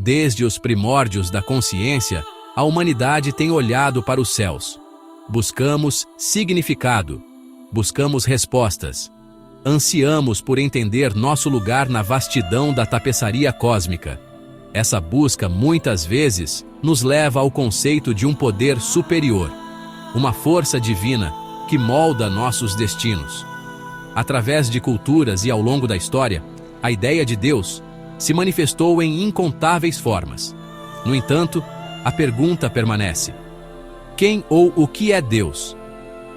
Desde os primórdios da consciência, a humanidade tem olhado para os céus. Buscamos significado, buscamos respostas. Ansiamos por entender nosso lugar na vastidão da tapeçaria cósmica. Essa busca, muitas vezes, nos leva ao conceito de um poder superior, uma força divina que molda nossos destinos. Através de culturas e ao longo da história, a ideia de Deus se manifestou em incontáveis formas. No entanto, a pergunta permanece: quem ou o que é Deus?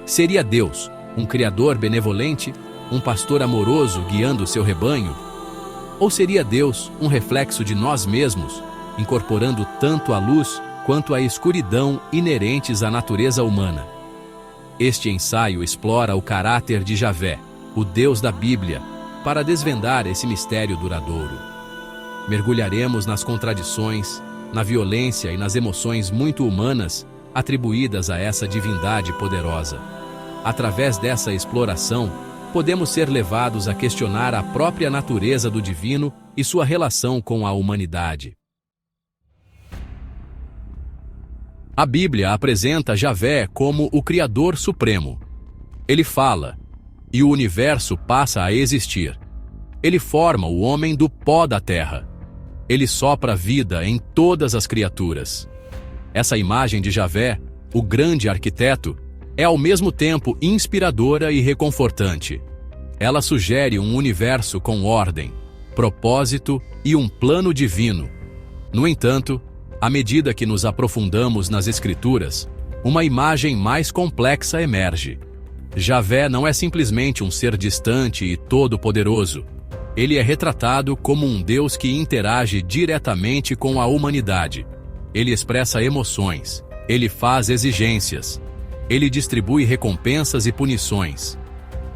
Seria Deus um criador benevolente, um pastor amoroso guiando seu rebanho? Ou seria Deus um reflexo de nós mesmos, incorporando tanto a luz quanto a escuridão inerentes à natureza humana? Este ensaio explora o caráter de Javé, o Deus da Bíblia, para desvendar esse mistério duradouro. Mergulharemos nas contradições, na violência e nas emoções muito humanas atribuídas a essa divindade poderosa. Através dessa exploração, podemos ser levados a questionar a própria natureza do divino e sua relação com a humanidade. A Bíblia apresenta Javé como o Criador Supremo. Ele fala, e o universo passa a existir. Ele forma o homem do pó da terra. Ele sopra vida em todas as criaturas. Essa imagem de Javé, o grande arquiteto, é ao mesmo tempo inspiradora e reconfortante. Ela sugere um universo com ordem, propósito e um plano divino. No entanto, à medida que nos aprofundamos nas Escrituras, uma imagem mais complexa emerge. Javé não é simplesmente um ser distante e todo-poderoso. Ele é retratado como um Deus que interage diretamente com a humanidade. Ele expressa emoções, ele faz exigências, ele distribui recompensas e punições.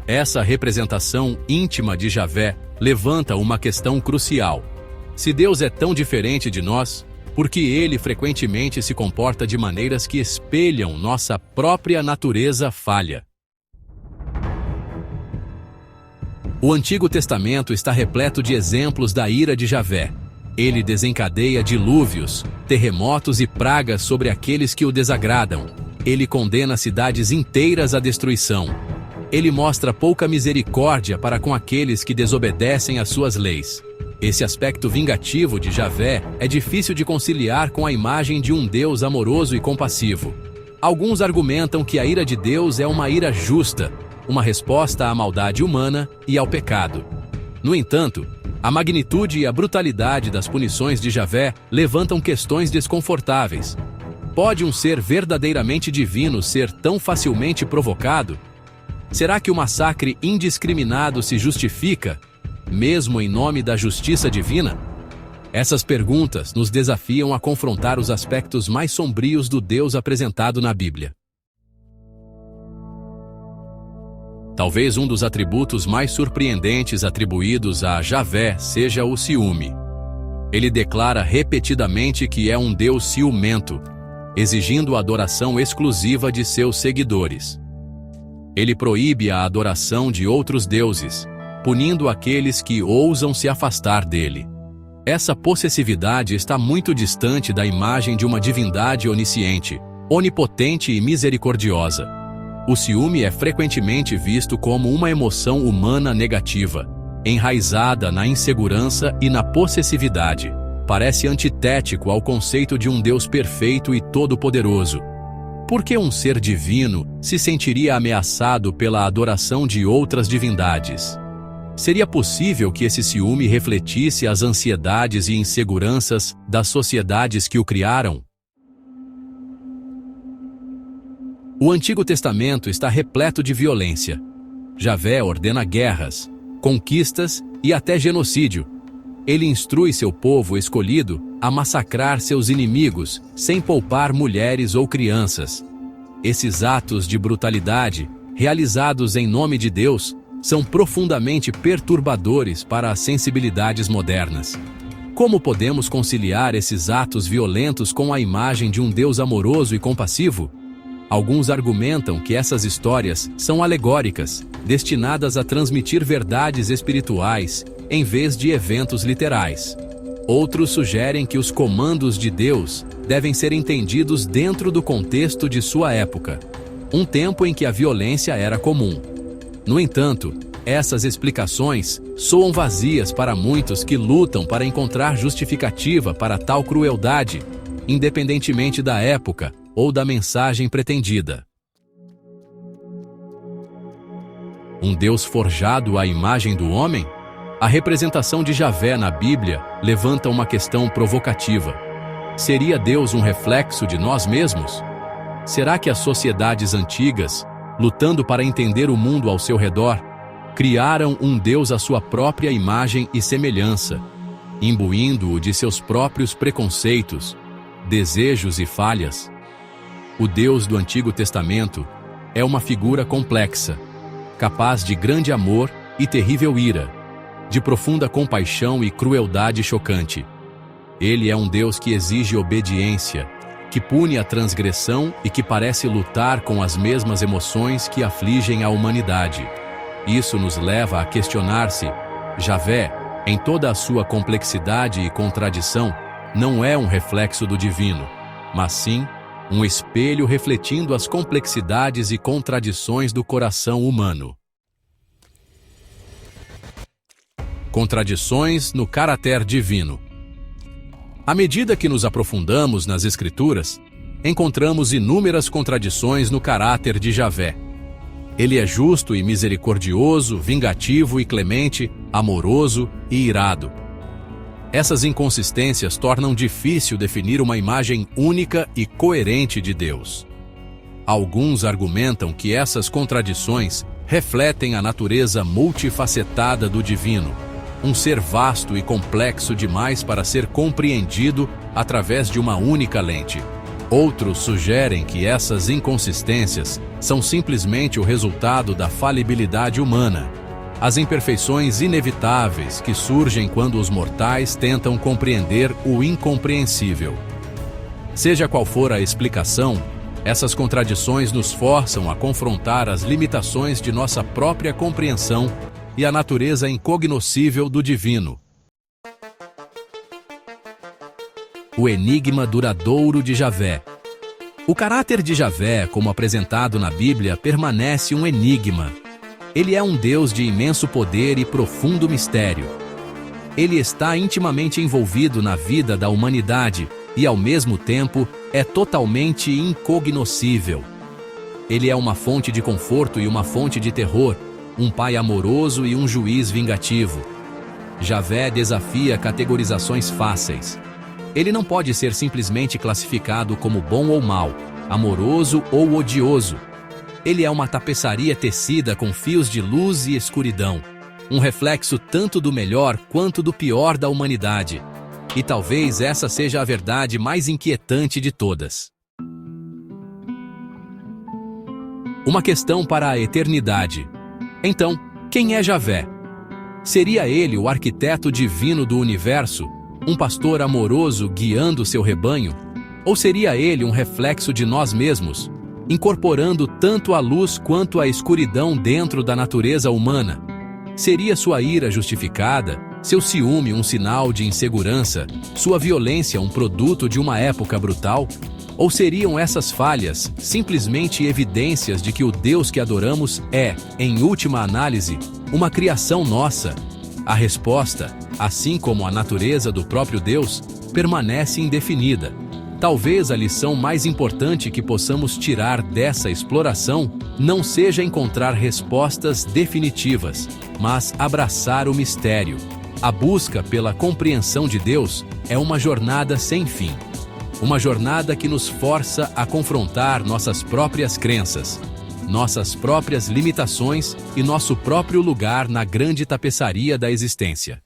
Essa representação íntima de Javé levanta uma questão crucial. Se Deus é tão diferente de nós, por que ele frequentemente se comporta de maneiras que espelham nossa própria natureza falha? O Antigo Testamento está repleto de exemplos da ira de Javé. Ele desencadeia dilúvios, terremotos e pragas sobre aqueles que o desagradam. Ele condena cidades inteiras à destruição. Ele mostra pouca misericórdia para com aqueles que desobedecem às suas leis. Esse aspecto vingativo de Javé é difícil de conciliar com a imagem de um Deus amoroso e compassivo. Alguns argumentam que a ira de Deus é uma ira justa, uma resposta à maldade humana e ao pecado. No entanto, a magnitude e a brutalidade das punições de Javé levantam questões desconfortáveis. Pode um ser verdadeiramente divino ser tão facilmente provocado? Será que o massacre indiscriminado se justifica, mesmo em nome da justiça divina? Essas perguntas nos desafiam a confrontar os aspectos mais sombrios do Deus apresentado na Bíblia. Talvez um dos atributos mais surpreendentes atribuídos a Javé seja o ciúme. Ele declara repetidamente que é um Deus ciumento, exigindo a adoração exclusiva de seus seguidores. Ele proíbe a adoração de outros deuses, punindo aqueles que ousam se afastar dele. Essa possessividade está muito distante da imagem de uma divindade onisciente, onipotente e misericordiosa. O ciúme é frequentemente visto como uma emoção humana negativa, enraizada na insegurança e na possessividade. Parece antitético ao conceito de um Deus perfeito e todo-poderoso. Por que um ser divino se sentiria ameaçado pela adoração de outras divindades? Seria possível que esse ciúme refletisse as ansiedades e inseguranças das sociedades que o criaram? O Antigo Testamento está repleto de violência. Javé ordena guerras, conquistas e até genocídio. Ele instrui seu povo escolhido a massacrar seus inimigos, sem poupar mulheres ou crianças. Esses atos de brutalidade, realizados em nome de Deus, são profundamente perturbadores para as sensibilidades modernas. Como podemos conciliar esses atos violentos com a imagem de um Deus amoroso e compassivo? Alguns argumentam que essas histórias são alegóricas, destinadas a transmitir verdades espirituais, em vez de eventos literais. Outros sugerem que os comandos de Deus devem ser entendidos dentro do contexto de sua época, um tempo em que a violência era comum. No entanto, essas explicações soam vazias para muitos que lutam para encontrar justificativa para tal crueldade, independentemente da época ou da mensagem pretendida. Um Deus forjado à imagem do homem? A representação de Javé na Bíblia levanta uma questão provocativa. Seria Deus um reflexo de nós mesmos? Será que as sociedades antigas, lutando para entender o mundo ao seu redor, criaram um Deus à sua própria imagem e semelhança, imbuindo-o de seus próprios preconceitos, desejos e falhas? O Deus do Antigo Testamento é uma figura complexa, capaz de grande amor e terrível ira, de profunda compaixão e crueldade chocante. Ele é um Deus que exige obediência, que pune a transgressão e que parece lutar com as mesmas emoções que afligem a humanidade. Isso nos leva a questionar se Javé, em toda a sua complexidade e contradição, não é um reflexo do divino, mas sim um espelho refletindo as complexidades e contradições do coração humano. Contradições no caráter divino. À medida que nos aprofundamos nas Escrituras, encontramos inúmeras contradições no caráter de Javé. Ele é justo e misericordioso, vingativo e clemente, amoroso e irado. Essas inconsistências tornam difícil definir uma imagem única e coerente de Deus. Alguns argumentam que essas contradições refletem a natureza multifacetada do divino, um ser vasto e complexo demais para ser compreendido através de uma única lente. Outros sugerem que essas inconsistências são simplesmente o resultado da falibilidade humana, as imperfeições inevitáveis que surgem quando os mortais tentam compreender o incompreensível. Seja qual for a explicação, essas contradições nos forçam a confrontar as limitações de nossa própria compreensão e a natureza incognoscível do divino. O enigma duradouro de Javé. O caráter de Javé, como apresentado na Bíblia, permanece um enigma. Ele é um Deus de imenso poder e profundo mistério. Ele está intimamente envolvido na vida da humanidade e, ao mesmo tempo, é totalmente incognoscível. Ele é uma fonte de conforto e uma fonte de terror, um pai amoroso e um juiz vingativo. Javé desafia categorizações fáceis. Ele não pode ser simplesmente classificado como bom ou mau, amoroso ou odioso. Ele é uma tapeçaria tecida com fios de luz e escuridão, um reflexo tanto do melhor quanto do pior da humanidade. E talvez essa seja a verdade mais inquietante de todas. Uma questão para a eternidade. Então, quem é Javé? Seria ele o arquiteto divino do universo, um pastor amoroso guiando seu rebanho? Ou seria ele um reflexo de nós mesmos, incorporando tanto a luz quanto a escuridão dentro da natureza humana? Seria sua ira justificada, seu ciúme um sinal de insegurança, sua violência um produto de uma época brutal? Ou seriam essas falhas simplesmente evidências de que o Deus que adoramos é, em última análise, uma criação nossa? A resposta, assim como a natureza do próprio Deus, permanece indefinida. Talvez a lição mais importante que possamos tirar dessa exploração não seja encontrar respostas definitivas, mas abraçar o mistério. A busca pela compreensão de Deus é uma jornada sem fim. Uma jornada que nos força a confrontar nossas próprias crenças, nossas próprias limitações e nosso próprio lugar na grande tapeçaria da existência.